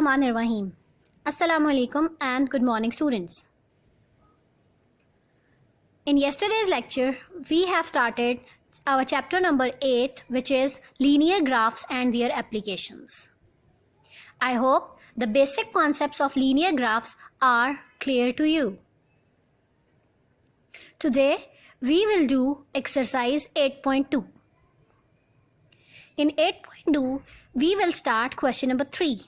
Bismillahirrahmanirrahim. Assalamu alaikum and good morning, students. In yesterday's lecture, we have started our chapter number 8, which is linear graphs and their applications. I hope the basic concepts of linear graphs are clear to you. Today, we will do exercise 8.2. In 8.2, we will start question number 3.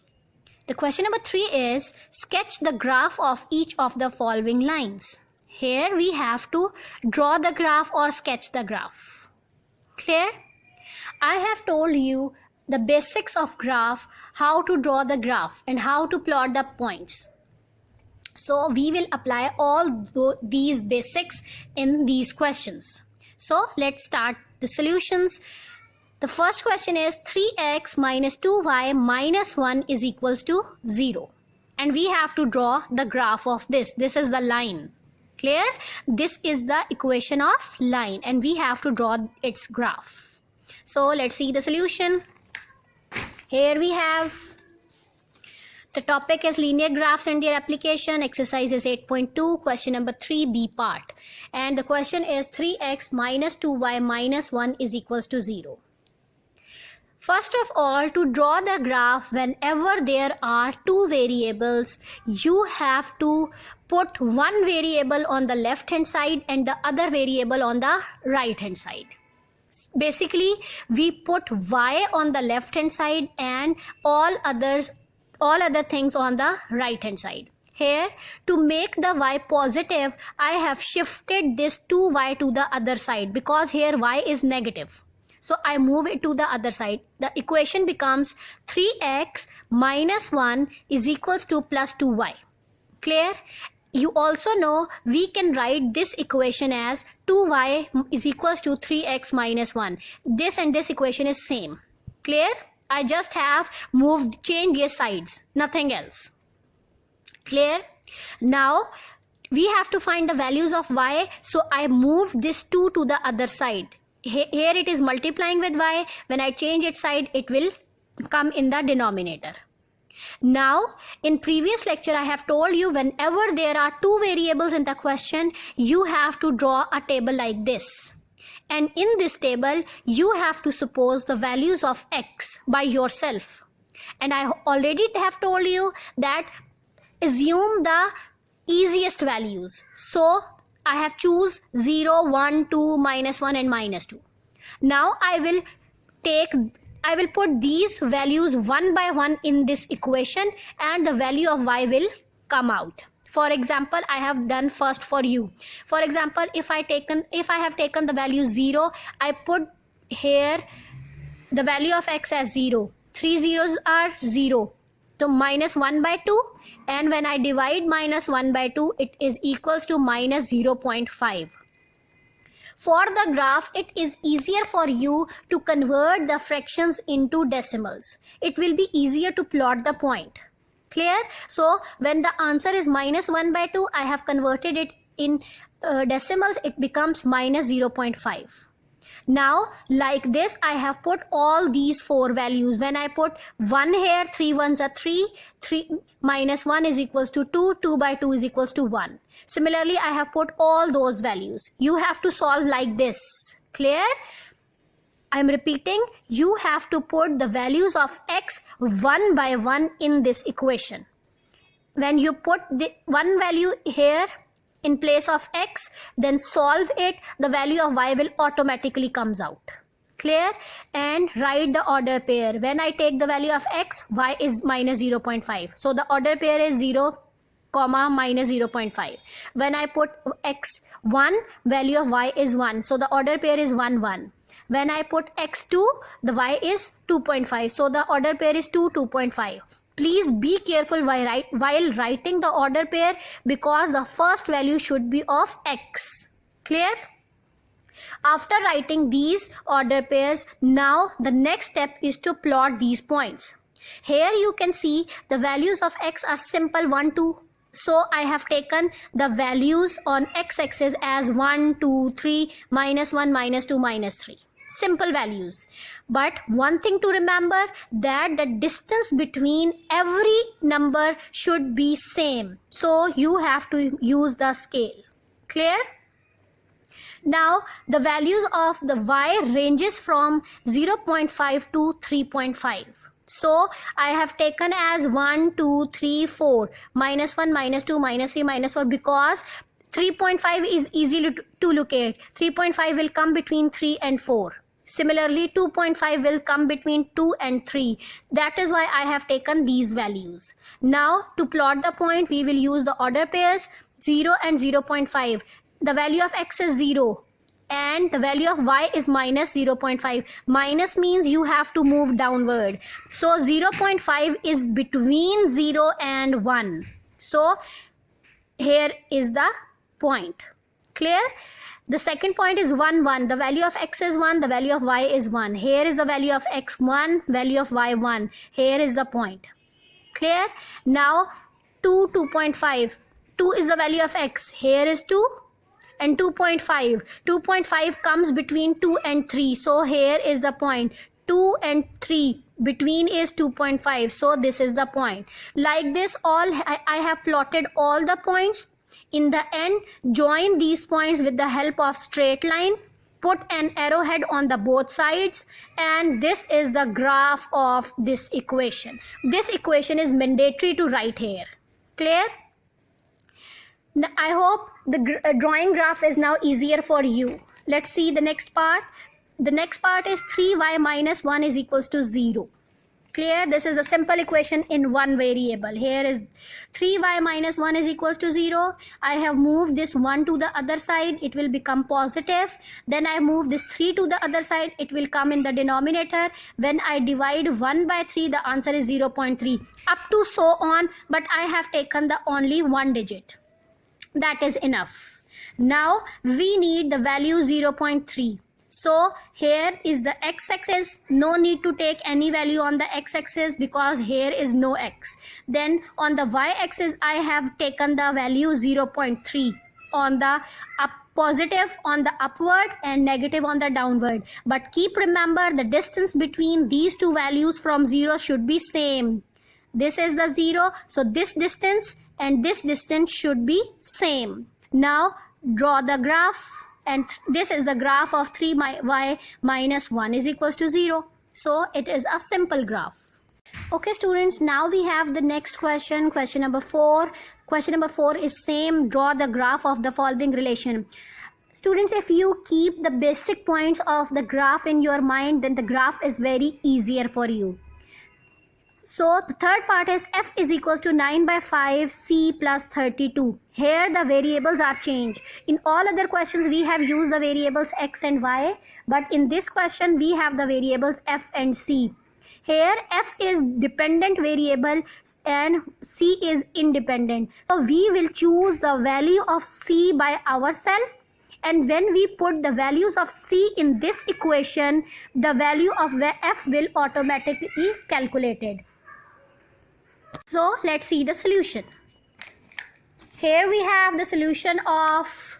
The question number 3 is, sketch the graph of each of the following lines. Here we have to draw the graph or sketch the graph. Clear? I have told you the basics of graph, how to draw the graph and how to plot the points. So we will apply all these basics in these questions. So let's start the solutions. The first question is 3x minus 2y minus 1 is equals to 0. And we have to draw the graph of this. This is the line. Clear? This is the equation of line and we have to draw its graph. So let's see the solution. Here we have the topic is linear graphs and their application. Exercise is 8.2, question number 3, B part. And the question is 3x minus 2y minus 1 is equals to 0. First of all, to draw the graph, whenever there are two variables, you have to put one variable on the left hand side and the other variable on the right hand side. Basically, we put y on the left hand side and all other things on the right hand side. Here, to make the y positive, I have shifted this 2y to the other side because here y is negative. So I move it to the other side. The equation becomes 3x minus 1 is equals to plus 2y. Clear? You also know we can write this equation as 2y is equals to 3x minus 1. This and this equation is same. Clear? I just have changed their sides, nothing else. Clear? Now we have to find the values of y, so I moved this 2 to the other side. Here it is multiplying with y. When I change its side, it will come in the denominator. Now, in previous lecture, I have told you whenever there are two variables in the question, you have to draw a table like this. And in this table, you have to suppose the values of x by yourself. And I already have told you that assume the easiest values. So, I have choose 0, 1, 2, minus 1 and minus 2. Now I will put these values one by one in this equation and the value of y will come out. For example, I have done first for you. For example, if I have taken the value 0, I put here the value of x as 0. 3 zeros are 0. So minus 1 by 2, and when I divide minus 1 by 2, it is equals to minus 0.5. For the graph, it is easier for you to convert the fractions into decimals. It will be easier to plot the point. Clear? So when the answer is minus 1 by 2, I have converted it in decimals. It becomes minus 0.5. Now, like this, I have put all these four values. When I put 1 here, 3 ones are 3, 3 minus 1 is equals to 2, 2 by 2 is equals to 1. Similarly, I have put all those values. You have to solve like this. Clear? I am repeating, you have to put the values of x one by one in this equation. When you put the one value here, in place of x, then solve it, the value of y will automatically comes out. Clear? And write the order pair. When I take the value of x, y is minus 0.5. So the order pair is 0, minus 0.5. When I put x 1, value of y is 1. So the order pair is 1, 1. When I put x2, the y is 2.5. So the order pair is 2, 2.5. Please be careful while writing the order pair because the first value should be of x. Clear? After writing these order pairs, now the next step is to plot these points. Here you can see the values of x are simple 1, 2. So I have taken the values on x-axis as 1, 2, 3, minus 1, minus 2, minus 3. simple values. But one thing to remember, that the distance between every number should be same. So you have to use the scale. Clear? Now the values of the y ranges from 0.5 to 3.5. So I have taken as 1, 2, 3, 4, minus 1, minus 2, minus 3, minus 4, because 3.5 is easy to locate. 3.5 will come between 3 and 4. Similarly, 2.5 will come between 2 and 3. That is why I have taken these values. Now to plot the point, we will use the order pairs 0 and 0.5. The value of x is 0 and the value of y is minus 0.5. Minus means you have to move downward. So 0.5 is between 0 and 1. So here is the point. Clear? The second point is 1, 1. The value of x is 1, the value of y is 1. Here is the value of x 1, value of y 1. Here is the point. Clear? Now 2, 2.5. 2 is the value of x. Here is 2 and 2.5. 2.5 comes between 2 and 3. So here is the point. 2 and 3 between is 2.5. So this is the point. Like this, I have plotted all the points. In the end, join these points with the help of straight line. Put an arrowhead on the both sides, and this is the graph of this equation. This equation is mandatory to write here. Clear? I hope the drawing graph is now easier for you. Let's see the next part. The next part is 3y minus 1 is equals to 0. Clear? This is a simple equation in one variable. Here is 3y minus 1 is equals to 0. I have moved this 1 to the other side. It will become positive. Then I move this 3 to the other side. It will come in the denominator. When I divide 1 by 3, the answer is 0.3. Up to so on, but I have taken the only one digit. That is enough. Now we need the value 0.3. So here is the x-axis. No need to take any value on the x-axis because here is no x. Then on the y-axis, I have taken the value 0.3 on the positive on the upward and negative on the downward. But keep remember, the distance between these two values from 0 should be same. This is the 0. So this distance and this distance should be same. Now draw the graph. And this is the graph of 3y minus 1 is equals to 0. So it is a simple graph. Okay students, now we have the next question, question number 4. Question number 4 is same. Draw the graph of the following relation. Students, if you keep the basic points of the graph in your mind, then the graph is very easier for you. So the third part is f is equals to 9 by 5 c plus 32. Here the variables are changed. In all other questions we have used the variables x and y, but in this question we have the variables f and c. Here f is dependent variable and c is independent. So we will choose the value of c by ourselves, and when we put the values of c in this equation, the value of f will automatically be calculated. So let's see the solution. Here we have the solution of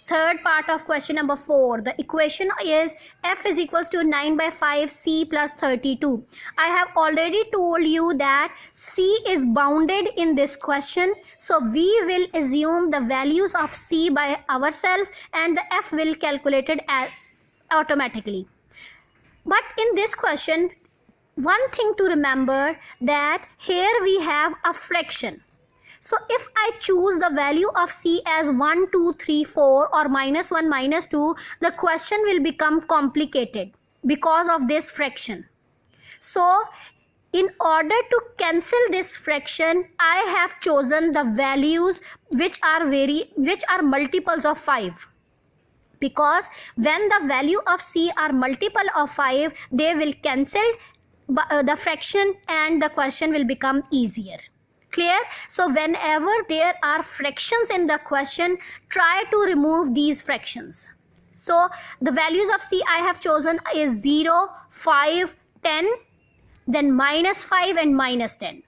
third part of question number 4. The equation is f is equals to 9 by 5 c plus 32. I have already told you that c is bounded in this question. So we will assume the values of c by ourselves and the f will calculate it automatically. But in this question, one thing to remember, that here we have a fraction. So if I choose the value of c as 1, 2, 3, 4 or minus 1, minus 2, the question will become complicated because of this fraction. So in order to cancel this fraction, I have chosen the values which are multiples of 5. Because when the value of c are multiple of 5, they will cancel the fraction and the question will become easier. Clear? So whenever there are fractions in the question, try to remove these fractions. So the values of c I have chosen is 0, 5, 10, then minus 5 and minus 10.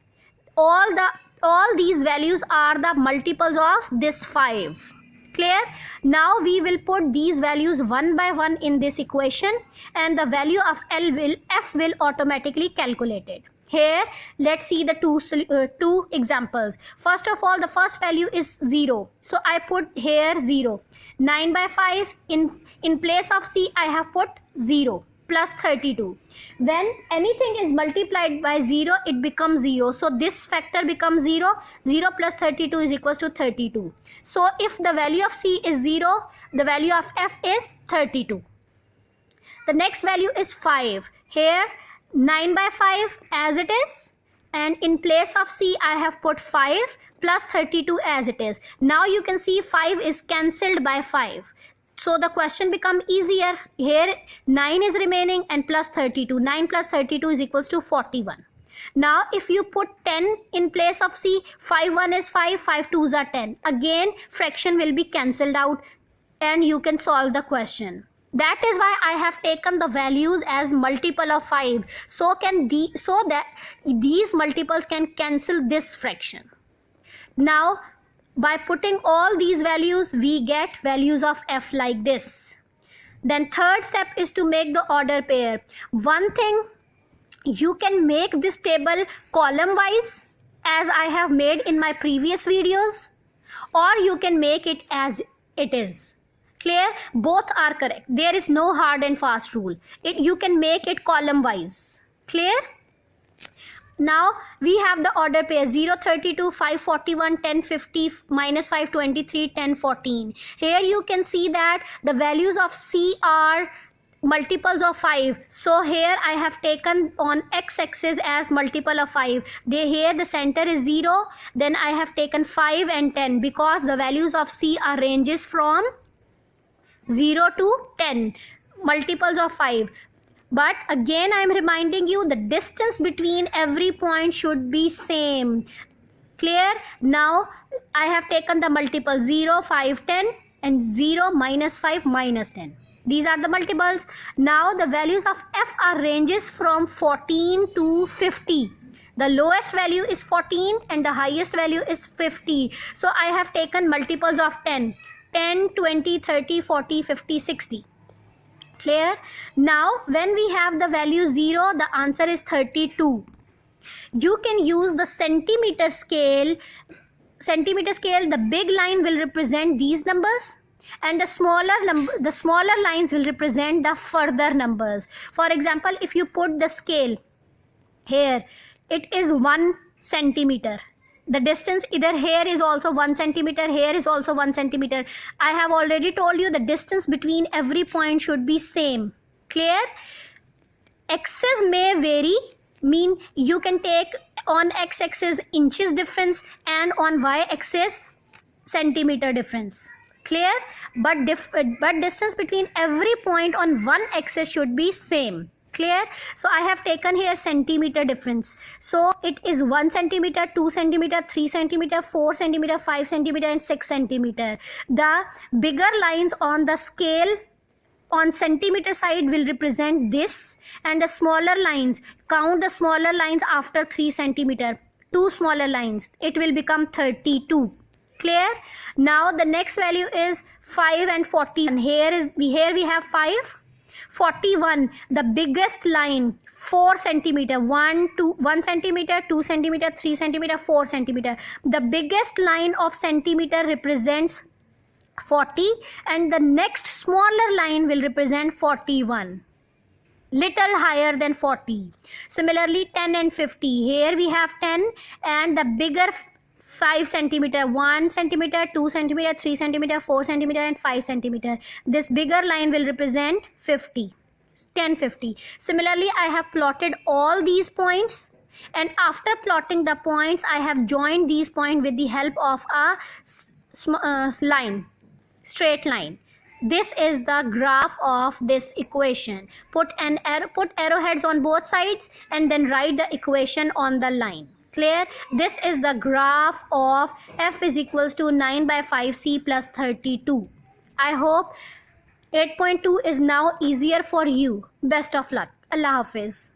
All these values are the multiples of this 5. Clear? Now we will put these values one by one in this equation, and the value of f will automatically calculate it. Here, let's see the two examples. First of all, the first value is 0. So I put here 0. 9 by 5, in place of C, I have put 0 plus 32. When anything is multiplied by 0, it becomes 0. So this factor becomes 0. 0 plus 32 is equals to 32. So if the value of C is 0, the value of f is 32. The next value is 5. Here, 9 by 5 as it is, and in place of C I have put 5 plus 32 as it is. Now you can see 5 is cancelled by 5. So the question becomes easier. Here 9 is remaining and plus 32. 9 plus 32 is equals to 41. Now if you put 10 in place of C, 5 1 is 5, 5 2s are 10. Again fraction will be cancelled out and you can solve the question. That is why I have taken the values as multiple of 5. So that these multiples can cancel this fraction. Now by putting all these values, we get values of f like this. Then third step is to make the order pair. One thing, you can make this table column wise as I have made in my previous videos, or you can make it as it is. Clear? Both are correct. There is no hard and fast rule. You can make it column wise. Clear? Now we have the order pair 0 32, 5 41, 10 50, minus 5 23, 10 14. Here you can see that the values of C are multiples of 5. So here I have taken on x-axis as multiple of 5. Here the center is 0. Then I have taken 5 and 10 because the values of C are ranges from 0 to 10, multiples of 5. But again I am reminding you the distance between every point should be same. Clear? Now I have taken the multiple 0, 5, 10 and 0, minus 5, minus 10. These are the multiples. Now the values of f are ranges from 14 to 50. The lowest value is 14 and the highest value is 50. So I have taken multiples of 10. 10, 20, 30, 40, 50, 60. Clear? Now when we have the value 0, the answer is 32. You can use the centimeter scale. The big line will represent these numbers and the smaller lines will represent the further numbers. For example, if you put the scale here, it is 1 centimeter. The distance either here is also 1 centimeter, here is also 1 centimeter. I have already told you the distance between every point should be same. Clear? X's may vary, mean you can take on x-axis inches difference and on y-axis centimeter difference. Clear? But distance between every point on one axis should be same. Clear? So I have taken here centimeter difference. So it is 1 centimeter, 2 centimeter, 3 centimeter, 4 centimeter, 5 centimeter and 6 centimeter. The bigger lines on the scale on centimeter side will represent this, and the smaller lines, count the smaller lines after 3 centimeter. 2 smaller lines, it will become 32. Clear? Now the next value is 5 and 40. And here we have 5. 41, the biggest line, 4 centimeter, 1 centimeter, 2 centimeter, 3 centimeter, 4 centimeter. The biggest line of centimeter represents 40 and the next smaller line will represent 41. Little higher than 40. Similarly 10 and 50. Here we have 10 and the bigger 5 centimeter, 1 centimeter, 2 centimeter, 3 centimeter, 4 centimeter and 5 centimeter. This bigger line will represent 50. 10, 50. Similarly, I have plotted all these points, and after plotting the points, I have joined these points with the help of a line, straight line. This is the graph of this equation. Put arrowheads on both sides and then write the equation on the line. Clear? This is the graph of f is equals to 9 by 5c plus 32. I hope 8.2 is now easier for you. Best of luck. Allah Hafiz.